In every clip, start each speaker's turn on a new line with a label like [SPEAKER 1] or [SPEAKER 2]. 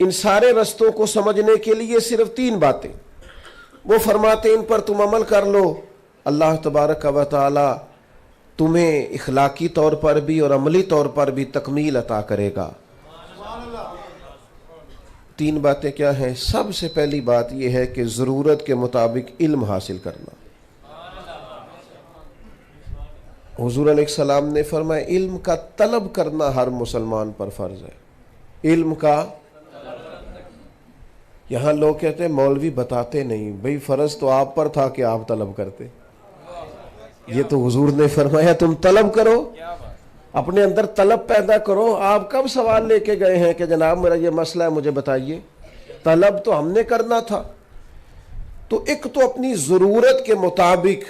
[SPEAKER 1] ان سارے رستوں کو سمجھنے کے لیے صرف 3 باتیں، وہ فرماتے ہیں ان پر تم عمل کر لو، اللہ تبارک و تعالی تمہیں اخلاقی طور پر بھی اور عملی طور پر بھی تکمیل عطا کرے گا۔ 3 باتیں کیا ہیں؟ سب سے پہلی بات یہ ہے کہ ضرورت کے مطابق علم حاصل کرنا۔ حضور علیہ السلام نے فرمایا علم کا طلب کرنا ہر مسلمان پر فرض ہے۔ علم کا، یہاں لوگ کہتے ہیں مولوی بتاتے نہیں، بھئی فرض تو آپ پر تھا کہ آپ طلب کرتے، یہ تو حضور نے فرمایا تم طلب کرو، اپنے اندر طلب پیدا کرو۔ آپ کب سوال لے کے گئے ہیں کہ جناب میرا یہ مسئلہ ہے مجھے بتائیے؟ طلب تو ہم نے کرنا تھا۔ تو ایک تو اپنی ضرورت کے مطابق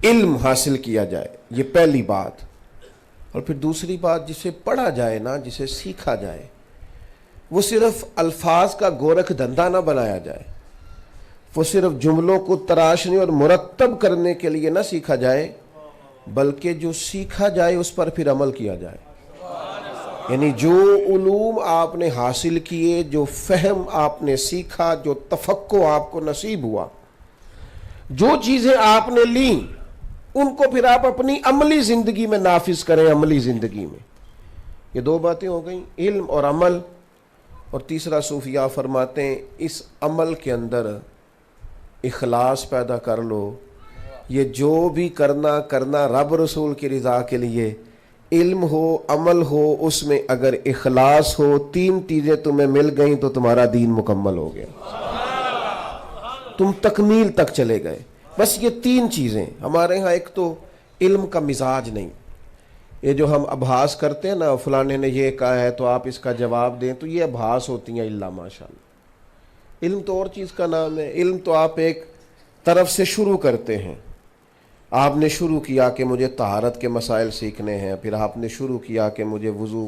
[SPEAKER 1] علم حاصل کیا جائے، یہ پہلی بات۔ اور پھر دوسری بات، جسے پڑھا جائے نا، جسے سیکھا جائے، وہ صرف الفاظ کا گورکھ دھندا نہ بنایا جائے، وہ صرف جملوں کو تراشنے اور مرتب کرنے کے لیے نہ سیکھا جائے، بلکہ جو سیکھا جائے اس پر پھر عمل کیا جائے۔ یعنی جو علوم آپ نے حاصل کیے، جو فہم آپ نے سیکھا، جو تفقہ آپ کو نصیب ہوا، جو چیزیں آپ نے لیں، ان کو پھر آپ اپنی عملی زندگی میں نافذ کریں۔ عملی زندگی میں یہ 2 باتیں ہو گئیں، علم اور عمل۔ اور تیسرا صوفیاء فرماتے ہیں اس عمل کے اندر اخلاص پیدا کر لو۔ یہ جو بھی کرنا رب رسول کی رضا کے لیے، علم ہو، عمل ہو، اس میں اگر اخلاص ہو، 3 چیزیں تمہیں مل گئیں تو تمہارا دین مکمل ہو گیا، تم تکمیل تک چلے گئے۔ بس یہ 3 چیزیں ہمارے ہاں، ایک تو علم کا مزاج نہیں، یہ جو ہم ابحاث کرتے ہیں نا، فلانے نے یہ کہا ہے تو آپ اس کا جواب دیں، تو یہ ابحاث ہوتی ہیں الا ماشاءاللہ۔ علم تو اور چیز کا نام ہے۔ علم تو آپ ایک طرف سے شروع کرتے ہیں، آپ نے شروع کیا کہ مجھے طہارت کے مسائل سیکھنے ہیں، پھر آپ نے شروع کیا کہ مجھے وضو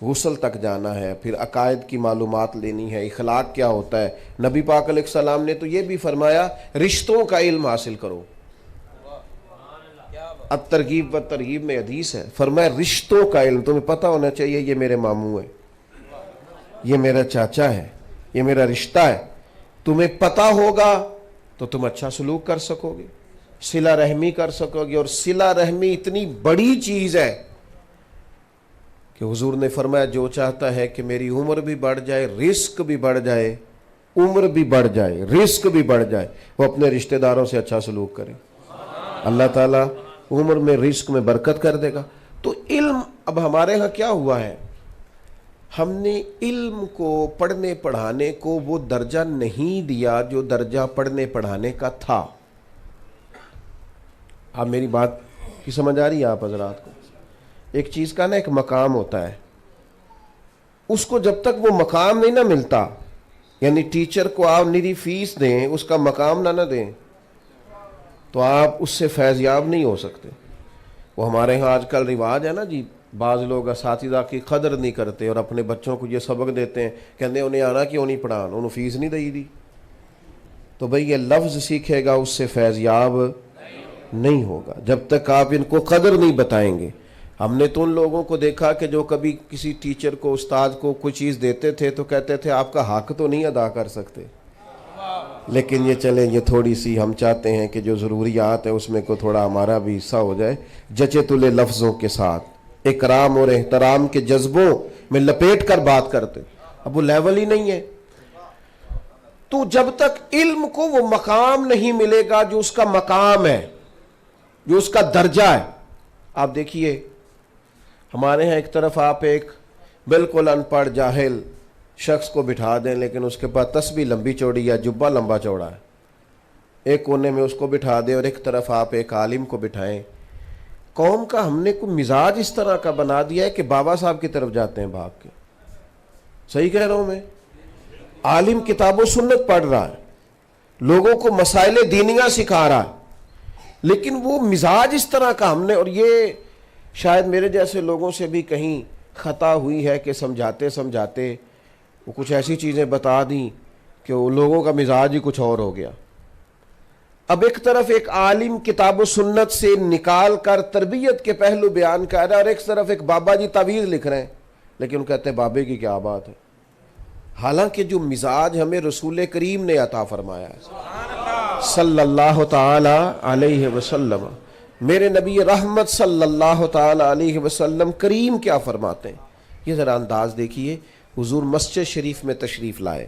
[SPEAKER 1] غسل تک جانا ہے، پھر عقائد کی معلومات لینی ہے، اخلاق کیا ہوتا ہے۔ نبی پاک علیہ السلام نے تو یہ بھی فرمایا رشتوں کا علم حاصل کرو۔ الترغیب و ترغیب میں حدیث ہے، فرمایا رشتوں کا علم تمہیں پتہ ہونا چاہیے، یہ میرے ماموں ہے، یہ میرا چاچا ہے، یہ میرا رشتہ ہے۔ تمہیں پتہ ہوگا تو تم اچھا سلوک کر سکو گے، صلہ رحمی کر سکو گے۔ اور صلہ رحمی اتنی بڑی چیز ہے کہ حضور نے فرمایا جو چاہتا ہے کہ میری عمر بھی بڑھ جائے، رزق بھی بڑھ جائے، عمر بھی بڑھ جائے، رزق بھی بڑھ جائے، وہ اپنے رشتہ داروں سے اچھا سلوک کرے، اللہ تعالیٰ عمر میں رزق میں برکت کر دے گا۔ تو علم، اب ہمارے ہاں کیا ہوا ہے، ہم نے علم کو، پڑھنے پڑھانے کو وہ درجہ نہیں دیا جو درجہ پڑھنے پڑھانے کا تھا۔ آپ میری بات کی سمجھ آ رہی ہے آپ حضرات کو؟ ایک چیز کا نا ایک مقام ہوتا ہے، اس کو جب تک وہ مقام نہیں نہ ملتا، یعنی ٹیچر کو آپ نری فیس دیں، اس کا مقام نہ دیں، تو آپ اس سے فیض یاب نہیں ہو سکتے۔ وہ ہمارے ہاں آج کل رواج ہے نا جی، بعض لوگ اساتذہ کی قدر نہیں کرتے اور اپنے بچوں کو یہ سبق دیتے ہیں، کہتے انہیں آنا کیوں نہیں پڑھان، انہوں فیس نہیں دئی دی۔ تو بھئی یہ لفظ سیکھے گا، اس سے فیض یاب نہیں ہوگا جب تک آپ ان کو قدر نہیں بتائیں گے۔ ہم نے تو ان لوگوں کو دیکھا کہ جو کبھی کسی ٹیچر کو، استاد کو کوئی چیز دیتے تھے تو کہتے تھے آپ کا حق تو نہیں ادا کر سکتے، لیکن یہ چلیں، یہ تھوڑی سی ہم چاہتے ہیں کہ جو ضروریات ہے اس میں کو تھوڑا ہمارا بھی حصہ ہو جائے، جچے تلے لفظوں کے ساتھ اکرام اور احترام کے جذبوں میں لپیٹ کر بات کرتے۔ اب وہ لیول ہی نہیں ہے۔ تو جب تک علم کو وہ مقام نہیں ملے گا جو اس کا مقام ہے، جو اس کا درجہ ہے۔ آپ دیکھیے ہمارے ہاں ایک طرف آپ ایک بالکل ان پڑھ جاہل شخص کو بٹھا دیں، لیکن اس کے پاس تسبیح لمبی چوڑی یا جبہ لمبا چوڑا ہے، ایک کونے میں اس کو بٹھا دیں، اور ایک طرف آپ ایک عالم کو بٹھائیں۔ قوم کا ہم نے کوئی مزاج اس طرح کا بنا دیا ہے کہ بابا صاحب کی طرف جاتے ہیں بھاگ کے۔ صحیح کہہ رہا ہوں میں؟ عالم کتاب و سنت پڑھ رہا ہے، لوگوں کو مسائل دینیاں سکھا رہا ہے، لیکن وہ مزاج اس طرح کا ہم نے، اور یہ شاید میرے جیسے لوگوں سے بھی کہیں خطا ہوئی ہے کہ سمجھاتے سمجھاتے وہ کچھ ایسی چیزیں بتا دیں کہ وہ لوگوں کا مزاج ہی کچھ اور ہو گیا۔ اب ایک طرف ایک عالم کتاب و سنت سے نکال کر تربیت کے پہلو بیان کر رہا ہے، اور ایک طرف ایک بابا جی تعویذ لکھ رہے ہیں، لیکن کہتے ہیں بابے کی کیا بات ہے، حالانکہ جو مزاج ہمیں رسول کریم نے عطا فرمایا ہے صلی اللہ تعالی علیہ وسلم، میرے نبی رحمت صلی اللہ تعالی علیہ وسلم کریم کیا فرماتے ہیں، یہ ذرا انداز دیکھیے۔ حضور مسجد شریف میں تشریف لائے،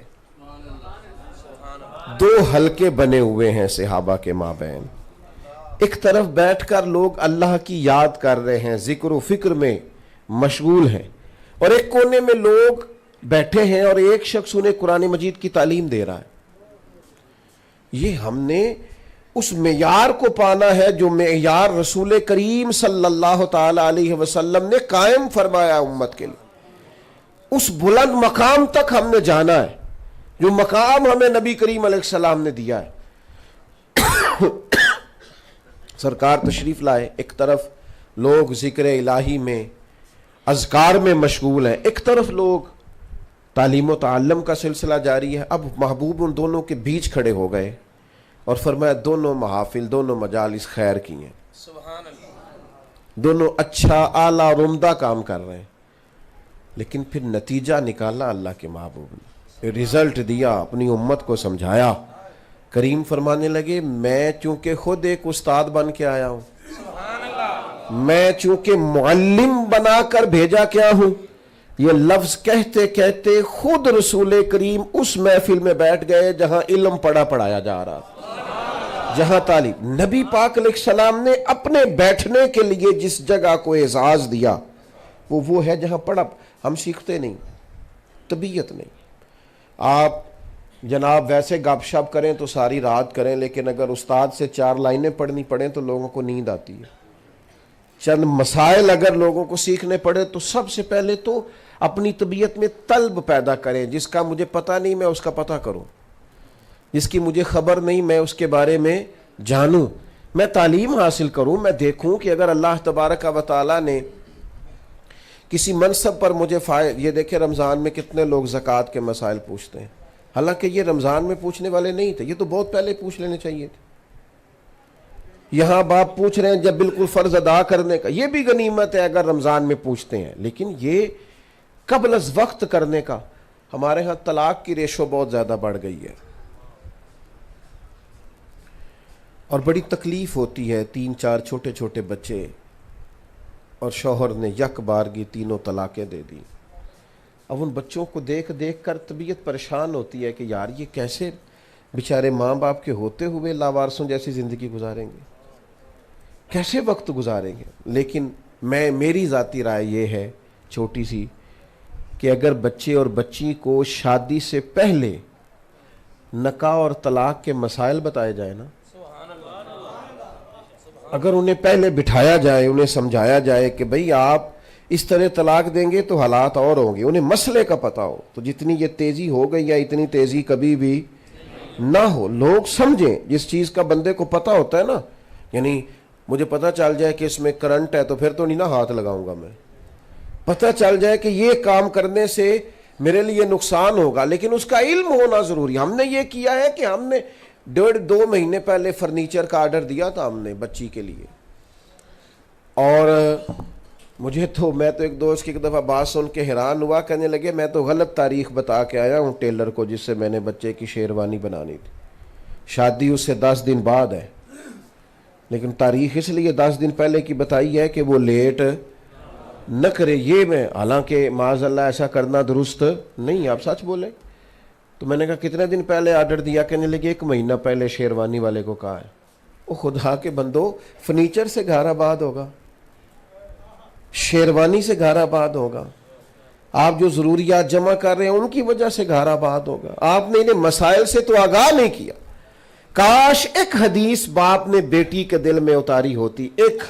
[SPEAKER 1] دو حلقے بنے ہوئے ہیں صحابہ کے مابین، ایک طرف بیٹھ کر لوگ اللہ کی یاد کر رہے ہیں، ذکر و فکر میں مشغول ہیں، اور ایک کونے میں لوگ بیٹھے ہیں اور ایک شخص انہیں قرآن مجید کی تعلیم دے رہا ہے۔ یہ ہم نے اس معیار کو پانا ہے جو معیار رسول کریم صلی اللہ تعالی علیہ وسلم نے قائم فرمایا امت کے لیے۔ اس بلند مقام تک ہم نے جانا ہے جو مقام ہمیں نبی کریم علیہ السلام نے دیا ہے۔ سرکار تشریف لائے، ایک طرف لوگ ذکر الہی میں اذکار میں مشغول ہیں، ایک طرف لوگ تعلیم و تعلم کا سلسلہ جاری ہے۔ اب محبوب ان دونوں کے بیچ کھڑے ہو گئے اور فرمایا دونوں محافل، دونوں مجالس خیر کی ہیں،
[SPEAKER 2] سبحان اللہ،
[SPEAKER 1] دونوں اچھا اعلیٰ اور عمدہ کام کر رہے ہیں، لیکن پھر نتیجہ نکالا اللہ کے محبوب نے، رزلٹ دیا، اپنی امت کو سمجھایا۔ کریم فرمانے لگے میں چونکہ خود ایک استاد بن کے آیا ہوں، میں چونکہ معلم بنا کر بھیجا کیا ہوں، یہ لفظ کہتے کہتے خود رسول کریم اس محفل میں بیٹھ گئے جہاں علم پڑھایا جا رہا، جہاں تعلیم۔ نبی پاک علیہ السلام نے اپنے بیٹھنے کے لیے جس جگہ کو اعزاز دیا وہ ہے جہاں پڑھا، ہم سیکھتے نہیں، طبیعت نہیں۔ آپ جناب ویسے گپ شپ کریں تو ساری رات کریں، لیکن اگر استاد سے 4 لائنیں پڑھنی پڑیں تو لوگوں کو نیند آتی ہے۔ چند مسائل اگر لوگوں کو سیکھنے پڑے تو سب سے پہلے تو اپنی طبیعت میں طلب پیدا کریں، جس کا مجھے پتہ نہیں میں اس کا پتہ کروں، جس کی مجھے خبر نہیں میں اس کے بارے میں جانوں، میں تعلیم حاصل کروں، میں دیکھوں کہ اگر اللہ تبارک و تعالیٰ نے کسی منصب پر مجھے یہ دیکھیں رمضان میں کتنے لوگ زکوٰۃ کے مسائل پوچھتے ہیں، حالانکہ یہ رمضان میں پوچھنے والے نہیں تھے، یہ تو بہت پہلے پوچھ لینے چاہیے تھے۔ یہاں باپ پوچھ رہے ہیں جب بالکل فرض ادا کرنے کا، یہ بھی غنیمت ہے اگر رمضان میں پوچھتے ہیں، لیکن یہ قبل از وقت کرنے کا۔ ہمارے ہاں طلاق کی ریشو بہت زیادہ بڑھ گئی ہے اور بڑی تکلیف ہوتی ہے، 3-4 چھوٹے چھوٹے بچے اور شوہر نے یک بارگی 3 طلاقیں دے دی۔ اب ان بچوں کو دیکھ دیکھ کر طبیعت پریشان ہوتی ہے کہ یار یہ کیسے بیچارے ماں باپ کے ہوتے ہوئے لاوارثوں جیسی زندگی گزاریں گے، کیسے وقت گزاریں گے۔ لیکن میری ذاتی رائے یہ ہے چھوٹی سی کہ اگر بچے اور بچی کو شادی سے پہلے نکاح اور طلاق کے مسائل بتائے جائیں نا، اگر انہیں پہلے بٹھایا جائے، انہیں سمجھایا جائے کہ بھئی آپ اس طرح طلاق دیں گے تو حالات اور ہوں گے، انہیں مسئلے کا پتہ ہو، تو جتنی یہ تیزی ہو گئی یا اتنی تیزی کبھی بھی نہ ہو۔ لوگ سمجھیں جس چیز کا بندے کو پتہ ہوتا ہے نا، یعنی مجھے پتہ چل جائے کہ اس میں کرنٹ ہے تو پھر تو نہیں نا ہاتھ لگاؤں گا، میں پتہ چل جائے کہ یہ کام کرنے سے میرے لیے نقصان ہوگا، لیکن اس کا علم ہونا ضروری۔ ہم نے یہ کیا ہے کہ ہم نے 1.5-2 مہینے پہلے فرنیچر کا آرڈر دیا تھا ہم نے بچی کے لیے، اور میں تو ایک دوست کی ایک دفعہ بات سن کے حیران ہوا، کہنے لگے میں تو غلط تاریخ بتا کے آیا ہوں ٹیلر کو جس سے میں نے بچے کی شیروانی بنانی تھی، شادی اس سے 10 دن بعد ہے، لیکن تاریخ اس لیے 10 دن پہلے کی بتائی ہے کہ وہ لیٹ نہ کرے۔ یہ میں حالانکہ معاذ اللہ ایسا کرنا درست نہیں، آپ سچ بولیں۔ تو میں نے کہا کتنے دن پہلے آرڈر دیا؟ کہنے لگے 1 مہینہ پہلے شیروانی والے کو کہا ہے۔ وہ خدا کے بندو، فرنیچر سے گھر آباد ہوگا، شیروانی سے گھر آباد ہوگا، آپ جو ضروریات جمع کر رہے ہیں ان کی وجہ سے گھر آباد ہوگا۔ آپ نے انہیں مسائل سے تو آگاہ نہیں کیا۔ کاش ایک حدیث باپ نے بیٹی کے دل میں اتاری ہوتی، ایک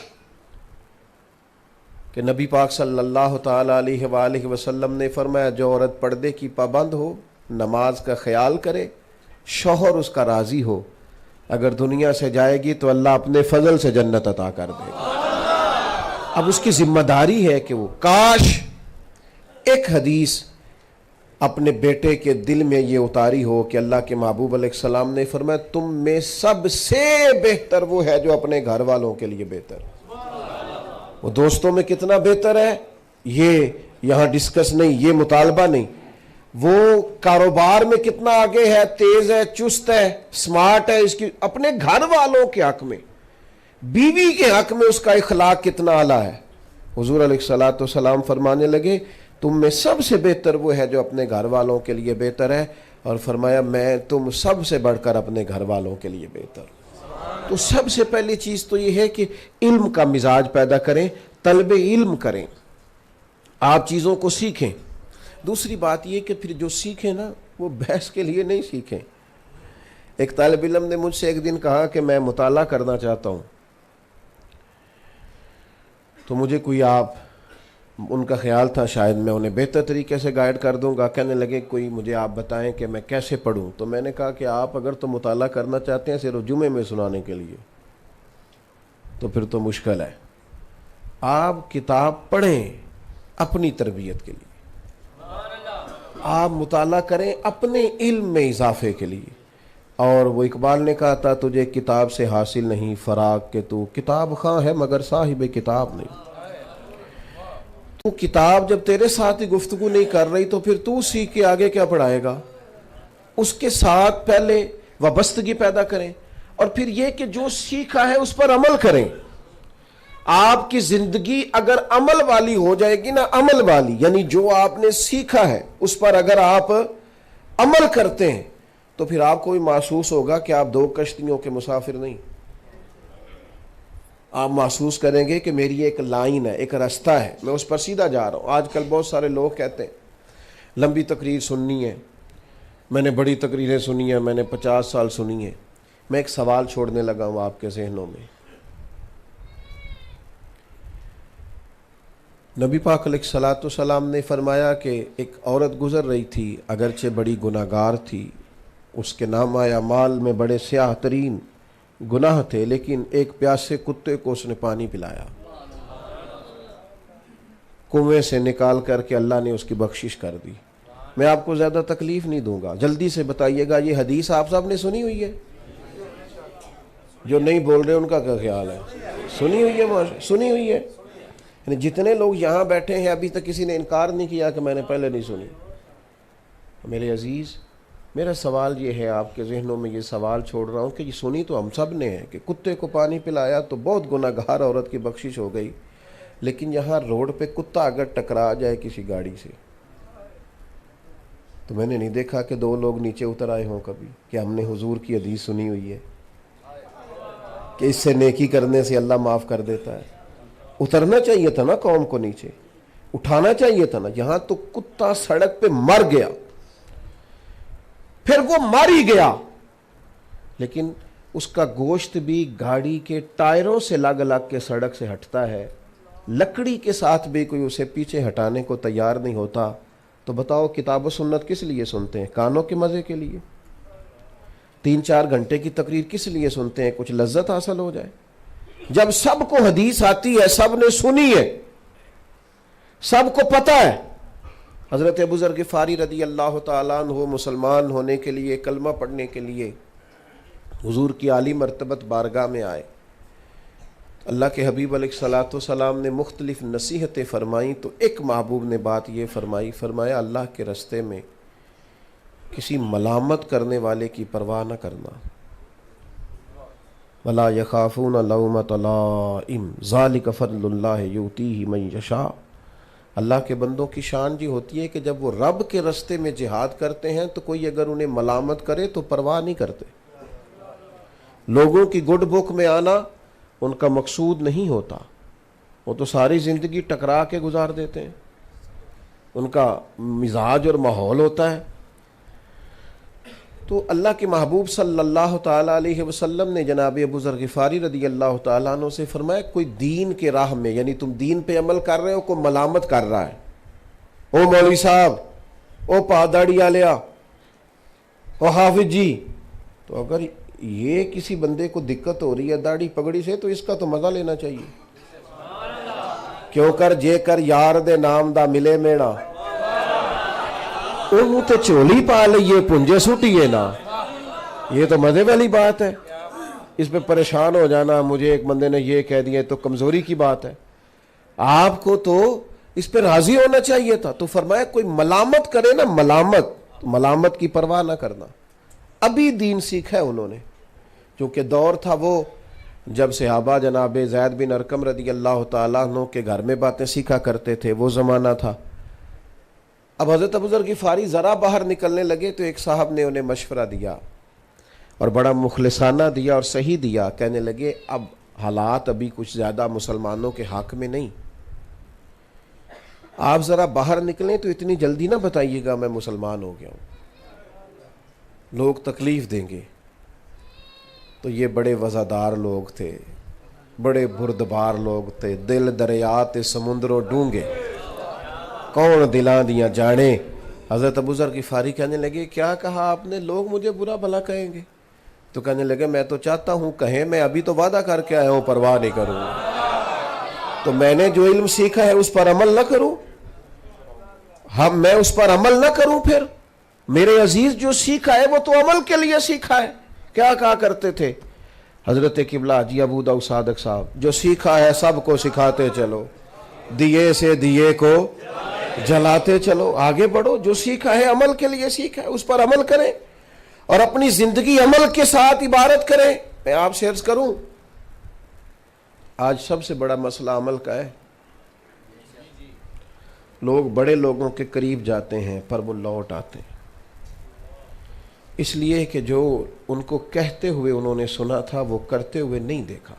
[SPEAKER 1] کہ نبی پاک صلی اللہ تعالی علیہ وآلہ وسلم نے فرمایا جو عورت پردے کی پابند ہو، نماز کا خیال کرے، شوہر اس کا راضی ہو، اگر دنیا سے جائے گی تو اللہ اپنے فضل سے جنت عطا کر دے گا۔ اب اس کی ذمہ داری ہے کہ وہ کاش ایک حدیث اپنے بیٹے کے دل میں یہ اتاری ہو کہ اللہ کے محبوب علیہ السلام نے فرمایا تم میں سب سے بہتر وہ ہے جو اپنے گھر والوں کے لیے بہتر ہے۔ وہ دوستوں میں کتنا بہتر ہے یہ یہاں ڈسکس نہیں، یہ مطالبہ نہیں، وہ کاروبار میں کتنا آگے ہے، تیز ہے، چست ہے، سمارٹ ہے، اس کی اپنے گھر والوں کے حق میں، بیوی کے حق میں اس کا اخلاق کتنا اعلیٰ ہے۔ حضور علیہ الصلوۃ والسلام فرمانے لگے تم میں سب سے بہتر وہ ہے جو اپنے گھر والوں کے لیے بہتر ہے، اور فرمایا میں تم سب سے بڑھ کر اپنے گھر والوں کے لیے بہتر ہوں۔ تو سب سے پہلی چیز تو یہ ہے کہ علم کا مزاج پیدا کریں، طلب علم کریں، آپ چیزوں کو سیکھیں۔ دوسری بات یہ کہ پھر جو سیکھیں نا وہ بحث کے لیے نہیں سیکھیں۔ ایک طالب علم نے مجھ سے ایک دن کہا کہ میں مطالعہ کرنا چاہتا ہوں، تو مجھے کوئی آپ، ان کا خیال تھا شاید میں انہیں بہتر طریقے سے گائیڈ کر دوں گا، کہنے لگے کوئی مجھے آپ بتائیں کہ میں کیسے پڑھوں۔ تو میں نے کہا کہ آپ اگر تو مطالعہ کرنا چاہتے ہیں صرف جمعے میں سنانے کے لیے تو پھر تو مشکل ہے، آپ کتاب پڑھیں اپنی تربیت کے لیے، آپ مطالعہ کریں اپنے علم میں اضافے کے لیے۔ اور وہ اقبال نے کہا تھا تجھے کتاب سے حاصل نہیں فراغ کہ تو کتاب خواں ہے مگر صاحب کتاب نہیں۔ تو کتاب جب تیرے ساتھ ہی گفتگو نہیں کر رہی تو پھر تو سیکھ کے آگے کیا پڑھائے گا؟ اس کے ساتھ پہلے وابستگی پیدا کریں، اور پھر یہ کہ جو سیکھا ہے اس پر عمل کریں۔ آپ کی زندگی اگر عمل والی ہو جائے گی نا، عمل والی یعنی جو آپ نے سیکھا ہے اس پر اگر آپ عمل کرتے ہیں تو پھر آپ کو بھی محسوس ہوگا کہ آپ دو کشتیوں کے مسافر نہیں، آپ محسوس کریں گے کہ میری ایک لائن ہے، ایک راستہ ہے، میں اس پر سیدھا جا رہا ہوں۔ آج کل بہت سارے لوگ کہتے ہیں لمبی تقریر سننی ہے، میں نے بڑی تقریریں سنی ہیں، میں نے 50 سال سنی ہیں۔ میں ایک سوال چھوڑنے لگا ہوں آپ کے ذہنوں میں۔ نبی پاک علیہ الصلوۃ والسلام نے فرمایا کہ ایک عورت گزر رہی تھی، اگرچہ بڑی گناہگار تھی، اس کے نامہ اعمال میں بڑے سیاہ ترین گناہ تھے، لیکن ایک پیاسے کتے کو اس نے پانی پلایا، کنویں سے نکال کر کے اللہ نے اس کی بخشش کر دی۔ میں آپ کو زیادہ تکلیف نہیں دوں گا، جلدی سے بتائیے گا یہ حدیث آپ صاحب نے سنی ہوئی ہے؟ جو نہیں بول رہے ان کا کیا خیال ہے؟ سنی ہوئی ہے، سنی ہوئی ہے؟ یعنی جتنے لوگ یہاں بیٹھے ہیں ابھی تک کسی نے انکار نہیں کیا کہ میں نے پہلے نہیں سنی۔ میرے عزیز، میرا سوال یہ ہے، آپ کے ذہنوں میں یہ سوال چھوڑ رہا ہوں کہ یہ سنی تو ہم سب نے ہے کہ کتے کو پانی پلایا تو بہت گناہگار عورت کی بخشش ہو گئی، لیکن یہاں روڈ پہ کتا اگر ٹکرا جائے کسی گاڑی سے تو میں نے نہیں دیکھا کہ دو لوگ نیچے اتر آئے ہوں کبھی کہ ہم نے حضور کی حدیث سنی ہوئی ہے کہ اس سے نیکی کرنے سے اللہ معاف کر دیتا ہے۔ اترنا چاہیے تھا نا قوم کو، نیچے اٹھانا چاہیے تھا نا۔ یہاں تو کتا سڑک پہ مر گیا، پھر وہ مر ہی گیا، لیکن اس کا گوشت بھی گاڑی کے ٹائروں سے لگ لگ کے سڑک سے ہٹتا ہے، لکڑی کے ساتھ بھی کوئی اسے پیچھے ہٹانے کو تیار نہیں ہوتا۔ تو بتاؤ کتاب و سنت کس لیے سنتے ہیں؟ کانوں کے مزے کے لیے؟ 3-4 گھنٹے کی تقریر کس لیے سنتے ہیں؟ کچھ لذت حاصل ہو جائے؟ جب سب کو حدیث آتی ہے، سب نے سنی ہے، سب کو پتہ ہے۔ حضرت ابو ذر غفاری رضی اللہ تعالیٰ عنہ مسلمان ہونے کے لیے، کلمہ پڑھنے کے لیے حضور کی عالی مرتبت بارگاہ میں آئے۔ اللہ کے حبیب علیہ الصلوۃ والسلام نے مختلف نصیحتیں فرمائیں، تو ایک محبوب نے بات یہ فرمایا اللہ کے رستے میں کسی ملامت کرنے والے کی پرواہ نہ کرنا۔ وَلَا يَخَافُونَ لَوْمَةَ لَائِمٍ ذَلِكَ فَضْلُ اللَّهِ يُؤْتِيهِ مَن يَشَاءُ۔ اللہ کے بندوں کی شان جی ہوتی ہے کہ جب وہ رب کے رستے میں جہاد کرتے ہیں تو کوئی اگر انہیں ملامت کرے تو پرواہ نہیں کرتے۔ لوگوں کی گڈ بک میں آنا ان کا مقصود نہیں ہوتا، وہ تو ساری زندگی ٹکرا کے گزار دیتے ہیں، ان کا مزاج اور ماحول ہوتا ہے۔ تو اللہ کے محبوب صلی اللہ تعالیٰ علیہ وسلم نے جناب ابو ذر غفاری رضی اللہ تعالیٰ عنہ سے فرمایا کوئی دین کے راہ میں، یعنی تم دین پہ عمل کر رہے ہو، کوئی ملامت کر رہا ہے، او مولوی صاحب، او پاداڑی آلیا، او حافظ جی، تو اگر یہ کسی بندے کو دقت ہو رہی ہے داڑھی پگڑی سے تو اس کا تو مزہ لینا چاہیے۔ کیوں کر جے کر یار دے نام دا ملے میڑا، وہ تے چولی پا لئیے پنجے سٹیے نا، یہ تو مزے والی بات ہے۔ اس پہ پریشان ہو جانا، مجھے ایک بندے نے یہ کہہ دیا تو کمزوری کی بات ہے۔ آپ کو تو اس پہ راضی ہونا چاہیے تھا. تو فرمایا کوئی ملامت کرے نا، ملامت کی پرواہ نہ کرنا. ابھی دین سیکھا ہے انہوں نے، کیونکہ دور تھا وہ جب صحابہ جناب زید بن ارقم رضی اللہ تعالیٰ عنہ کے گھر میں باتیں سیکھا کرتے تھے، وہ زمانہ تھا. اب حضرت ابوذر غفاری ذرا باہر نکلنے لگے تو ایک صاحب نے انہیں مشورہ دیا اور بڑا مخلصانہ دیا اور صحیح دیا. کہنے لگے اب حالات ابھی کچھ زیادہ مسلمانوں کے حق میں نہیں، آپ ذرا باہر نکلیں تو اتنی جلدی نہ بتائیے گا میں مسلمان ہو گیا ہوں، لوگ تکلیف دیں گے. تو یہ بڑے وزادار لوگ تھے، بڑے بردبار لوگ تھے. دل دریات سمندروں ڈونگے کون دلاں دیاں جانے. حضرت ابوذر غفاری کہنے لگے کیا کہا آپ نے، لوگ مجھے برا بھلا کہیں گے. تو کہنے لگے میں تو چاہتا ہوں کہیں، میں ابھی تو وعدہ کر کے آیا ہوں پرواہ نہیں کروں گا. تو میں نے جو علم سیکھا ہے اس پر عمل نہ کروں، میں اس پر عمل نہ کروں. پھر میرے عزیز جو سیکھا ہے وہ تو عمل کے لیے سیکھا ہے. کیا کہا کرتے تھے حضرت قبلہ حاجی ابو داؤد صادق صاحب، جو سیکھا ہے سب کو سکھاتے چلو، دیے سے دیے کو جلاتے چلو. آگے بڑھو، جو سیکھا ہے عمل کے لیے سیکھا ہے اس پر عمل کریں اور اپنی زندگی عمل کے ساتھ عبارت کریں. میں آپ سے عرض کروں آج سب سے بڑا مسئلہ عمل کا ہے. لوگ بڑے لوگوں کے قریب جاتے ہیں پر وہ لوٹ آتے ہیں، اس لیے کہ جو ان کو کہتے ہوئے انہوں نے سنا تھا وہ کرتے ہوئے نہیں دیکھا.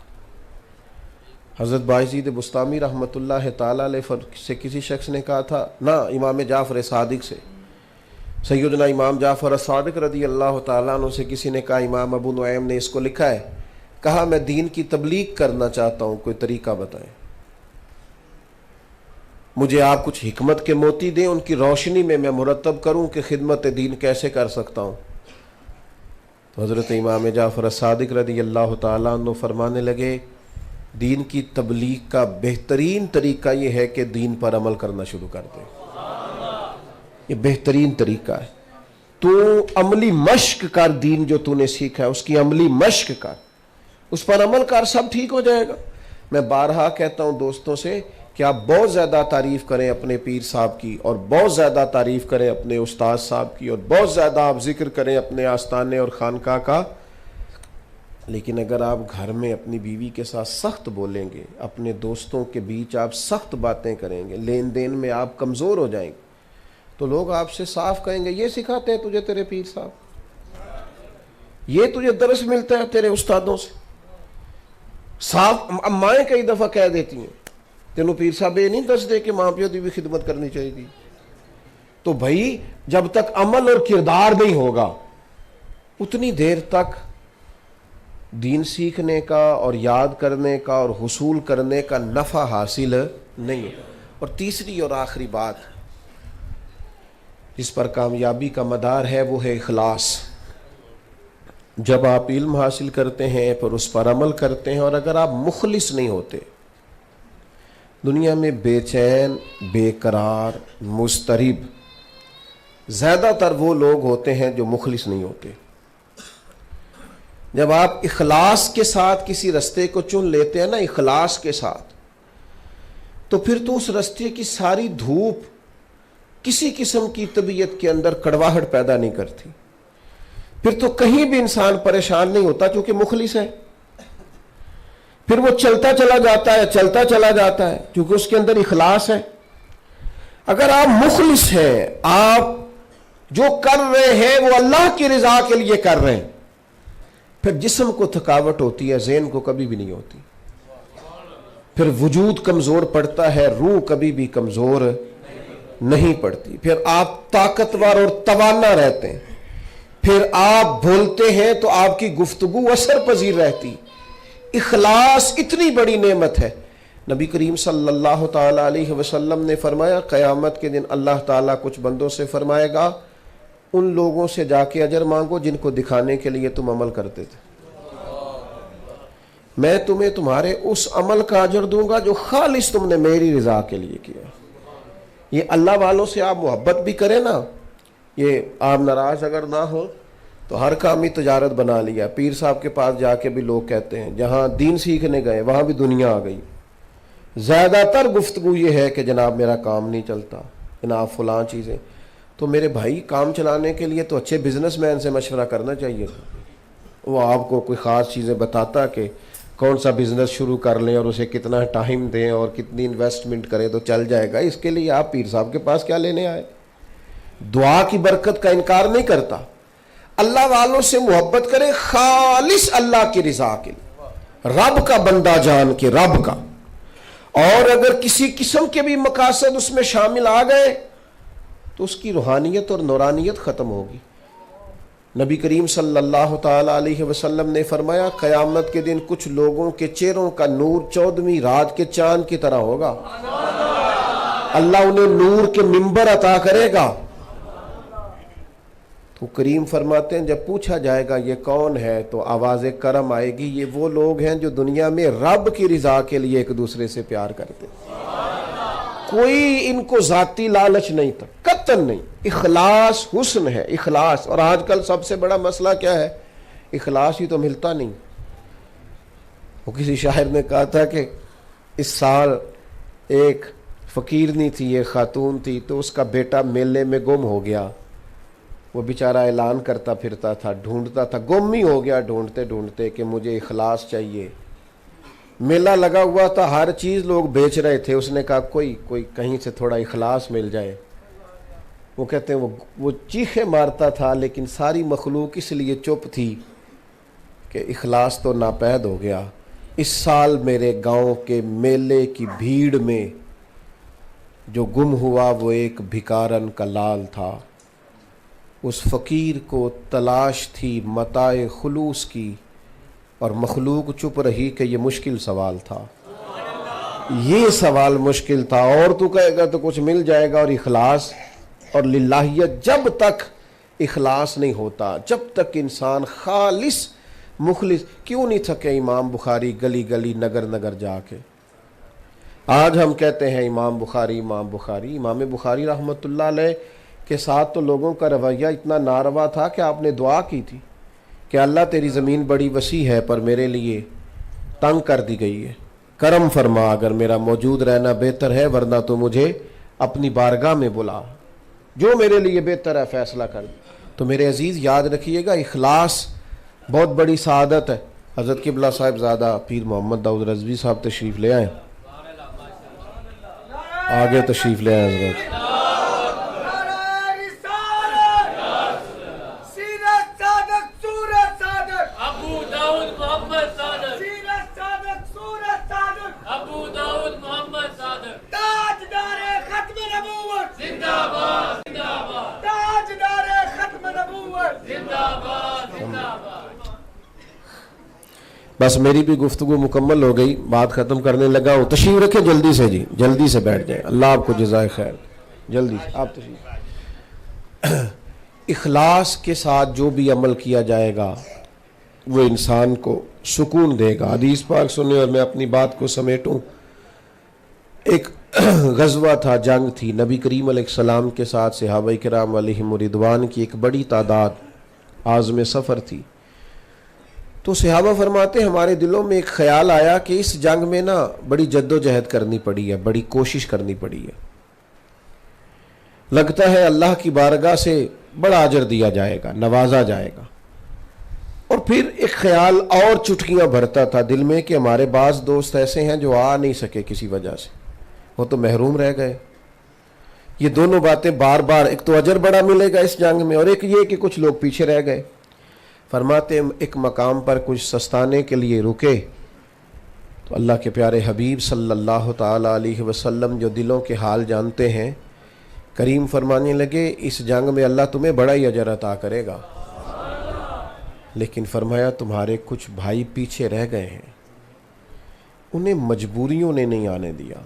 [SPEAKER 1] حضرت بایزید بسطامی رحمۃ اللہ تعالیٰ علیہ سے کسی شخص نے کہا تھا نہ، امام جعفر صادق سے، سیدنا امام جعفر صادق رضی اللہ تعالیٰ عنہ سے کسی نے کہا، امام ابو نعیم نے اس کو لکھا ہے، کہا میں دین کی تبلیغ کرنا چاہتا ہوں، کوئی طریقہ بتائیں، مجھے آپ کچھ حکمت کے موتی دیں، ان کی روشنی میں مرتب کروں کہ خدمت دین کیسے کر سکتا ہوں. تو حضرت امام جعفر صادق رضی اللہ تعالیٰ عنہ فرمانے لگے دین کی تبلیغ کا بہترین طریقہ یہ ہے کہ دین پر عمل کرنا شروع کر دے. یہ بہترین طریقہ ہے. تو عملی مشق کر، دین جو تو نے سیکھا ہے اس کی عملی مشق کر، اس پر عمل کر، سب ٹھیک ہو جائے گا. میں بارہا کہتا ہوں دوستوں سے کہ آپ بہت زیادہ تعریف کریں اپنے پیر صاحب کی، اور بہت زیادہ تعریف کریں اپنے استاد صاحب کی، اور بہت زیادہ آپ ذکر کریں اپنے آستانے اور خانقاہ کا، لیکن اگر آپ گھر میں اپنی بیوی کے ساتھ سخت بولیں گے، اپنے دوستوں کے بیچ آپ سخت باتیں کریں گے، لین دین میں آپ کمزور ہو جائیں گے، تو لوگ آپ سے صاف کہیں گے یہ سکھاتے ہیں تجھے تیرے پیر صاحب، یہ تجھے درس ملتا ہے تیرے استادوں سے. صاف مائیں کئی دفعہ کہہ دیتی ہیں تینوں پیر صاحب یہ نہیں دس دے کہ ماں پیو دی بھی خدمت کرنی چاہیے تھی. تو بھائی جب تک عمل اور کردار نہیں ہوگا اتنی دیر تک دین سیکھنے کا اور یاد کرنے کا اور حصول کرنے کا نفع حاصل نہیں ہے. اور تیسری اور آخری بات جس پر کامیابی کا مدار ہے وہ ہے اخلاص. جب آپ علم حاصل کرتے ہیں پھر اس پر عمل کرتے ہیں، اور اگر آپ مخلص نہیں ہوتے، دنیا میں بے چین، بے قرار، مضطرب زیادہ تر وہ لوگ ہوتے ہیں جو مخلص نہیں ہوتے. جب آپ اخلاص کے ساتھ کسی رستے کو چن لیتے ہیں نا، اخلاص کے ساتھ، تو پھر تو اس رستے کی ساری دھوپ کسی قسم کی طبیعت کے اندر کڑواہٹ پیدا نہیں کرتی. پھر تو کہیں بھی انسان پریشان نہیں ہوتا کیونکہ مخلص ہے. پھر وہ چلتا چلا جاتا ہے کیونکہ اس کے اندر اخلاص ہے. اگر آپ مخلص ہیں، آپ جو کر رہے ہیں وہ اللہ کی رضا کے لیے کر رہے ہیں، پھر جسم کو تھکاوٹ ہوتی ہے، ذہن کو کبھی بھی نہیں ہوتی. پھر وجود کمزور پڑتا ہے، روح کبھی بھی کمزور نہیں پڑتی. پھر آپ طاقتور اور توانا رہتے ہیں. پھر آپ بولتے ہیں تو آپ کی گفتگو اثر پذیر رہتی. اخلاص اتنی بڑی نعمت ہے. نبی کریم صلی اللہ تعالی علیہ وسلم نے فرمایا قیامت کے دن اللہ تعالیٰ کچھ بندوں سے فرمائے گا ان لوگوں سے جا کے اجر مانگو جن کو دکھانے کے لیے تم عمل کرتے تھے، میں تمہیں تمہارے اس عمل کا اجر دوں گا جو خالص تم نے میری رضا کے لیے کیا. یہ اللہ والوں سے آپ محبت بھی کریں نا، یہ آپ ناراض اگر نہ ہو تو ہر کام ہی تجارت بنا لیا. پیر صاحب کے پاس جا کے بھی لوگ کہتے ہیں جہاں دین سیکھنے گئے وہاں بھی دنیا آ گئی. زیادہ تر گفتگو یہ ہے کہ جناب میرا کام نہیں چلتا، جناب فلاں چیزیں. تو میرے بھائی کام چلانے کے لیے تو اچھے بزنس مین سے مشورہ کرنا چاہیے تھا. وہ آپ کو کوئی خاص چیزیں بتاتا کہ کون سا بزنس شروع کر لیں اور اسے کتنا ٹائم دیں اور کتنی انویسٹمنٹ کریں تو چل جائے گا. اس کے لیے آپ پیر صاحب کے پاس کیا لینے آئے؟ دعا کی برکت کا انکار نہیں کرتا. اللہ والوں سے محبت کرے خالص اللہ کی رضا کے لیے، رب کا بندہ جان کے، رب کا. اور اگر کسی قسم کے بھی مقاصد اس میں شامل آ گئے تو اس کی روحانیت اور نورانیت ختم ہوگی. نبی کریم صلی اللہ تعالی علیہ وسلم نے فرمایا قیامت کے دن کچھ لوگوں کے چہروں کا نور 14ویں رات کے چاند کی طرح ہوگا. اللہ انہیں نور کے منبر عطا کرے گا. تو کریم فرماتے ہیں جب پوچھا جائے گا یہ کون ہے تو آواز کرم آئے گی، یہ وہ لوگ ہیں جو دنیا میں رب کی رضا کے لیے ایک دوسرے سے پیار کرتے. کوئی ان کو ذاتی لالچ نہیں تھا، قطعاً نہیں. اخلاص حسن ہے، اخلاص. اور آج کل سب سے بڑا مسئلہ کیا ہے؟ اخلاص ہی تو ملتا نہیں. وہ کسی شاعر نے کہا تھا کہ اس سال ایک فقیرنی تھی، ایک خاتون تھی، تو اس کا بیٹا میلے میں گم ہو گیا. وہ بیچارہ اعلان کرتا پھرتا تھا، ڈھونڈتا تھا، گم ہی ہو گیا ڈھونڈتے ڈھونڈتے کہ مجھے اخلاص چاہیے. میلہ لگا ہوا تھا، ہر چیز لوگ بیچ رہے تھے. اس نے کہا کوئی کہیں سے تھوڑا اخلاص مل جائے. وہ کہتے ہیں وہ چیخے مارتا تھا لیکن ساری مخلوق اس لیے چپ تھی کہ اخلاص تو ناپید ہو گیا. اس سال میرے گاؤں کے میلے کی بھیڑ میں جو گم ہوا وہ ایک بھکارن کا لال تھا. اس فقیر کو تلاش تھی متاع خلوص کی، اور مخلوق چپ رہی کہ یہ مشکل سوال تھا. یہ سوال مشکل تھا. اور تو کہے گا تو کچھ مل جائے گا. اور اخلاص اور للہیت، جب تک اخلاص نہیں ہوتا، جب تک انسان خالص مخلص. کیوں نہیں تھکے امام بخاری گلی گلی نگر نگر جا کے؟ آج ہم کہتے ہیں امام بخاری امام بخاری. امام بخاری رحمۃ اللہ علیہ کے ساتھ تو لوگوں کا رویہ اتنا ناروا تھا کہ آپ نے دعا کی تھی کہ اللہ تیری زمین بڑی وسیع ہے پر میرے لیے تنگ کر دی گئی ہے، کرم فرما، اگر میرا موجود رہنا بہتر ہے ورنہ تو مجھے اپنی بارگاہ میں بلا، جو میرے لیے بہتر ہے فیصلہ کر. تو میرے عزیز یاد رکھیے گا اخلاص بہت بڑی سعادت ہے. حضرت قبلہ صاحب زادہ پیر محمد داؤد رضوی صاحب تشریف لے آئیں، آگے تشریف لے آئیں حضرت. بس میری بھی گفتگو مکمل ہو گئی، بات ختم کرنے لگا ہوں. تشریف رکھیں جلدی سے جی، جلدی سے بیٹھ جائیں. اللہ آپ کو جزائے خیر. جلدی سے آپ تشریف. اخلاص کے ساتھ جو بھی عمل کیا جائے گا وہ انسان کو سکون دے گا. حدیث پاک سنیں اور میں اپنی بات کو سمیٹوں. ایک غزوہ تھا، جنگ تھی. نبی کریم علیہ السلام کے ساتھ صحابہ کرام علیہم رضوان کی ایک بڑی تعداد عازم سفر تھی. تو صحابہ فرماتے ہمارے دلوں میں ایک خیال آیا کہ اس جنگ میں نا بڑی جد و جہد کرنی پڑی ہے، بڑی کوشش کرنی پڑی ہے. لگتا ہے اللہ کی بارگاہ سے بڑا اجر دیا جائے گا، نوازا جائے گا. اور پھر ایک خیال اور چٹکیاں بھرتا تھا دل میں کہ ہمارے بعض دوست ایسے ہیں جو آ نہیں سکے کسی وجہ سے، وہ تو محروم رہ گئے. یہ دونوں باتیں بار بار، ایک تو اجر بڑا ملے گا اس جنگ میں، اور ایک یہ کہ کچھ لوگ پیچھے رہ گئے. فرماتے ایک مقام پر کچھ سستانے کے لیے رکے تو اللہ کے پیارے حبیب صلی اللہ تعالی علیہ وسلم جو دلوں کے حال جانتے ہیں، کریم فرمانے لگے اس جنگ میں اللہ تمہیں بڑا ہی اجر عطا کرے گا، لیکن فرمایا تمہارے کچھ بھائی پیچھے رہ گئے ہیں، انہیں مجبوریوں نے نہیں آنے دیا.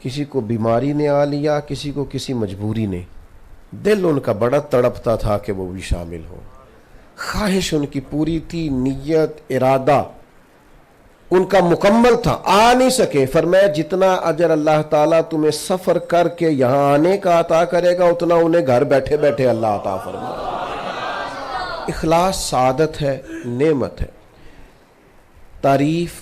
[SPEAKER 1] کسی کو بیماری نے آ لیا، کسی کو کسی مجبوری نے. دل ان کا بڑا تڑپتا تھا کہ وہ بھی شامل ہو. خواہش ان کی پوری تھی، نیت ارادہ ان کا مکمل تھا، آ نہیں سکے. فرمایا جتنا اجر اللہ تعالیٰ تمہیں سفر کر کے یہاں آنے کا عطا کرے گا اتنا انہیں گھر بیٹھے بیٹھے اللہ عطا فرمائے. اخلاص سعادت ہے، نعمت ہے. تعریف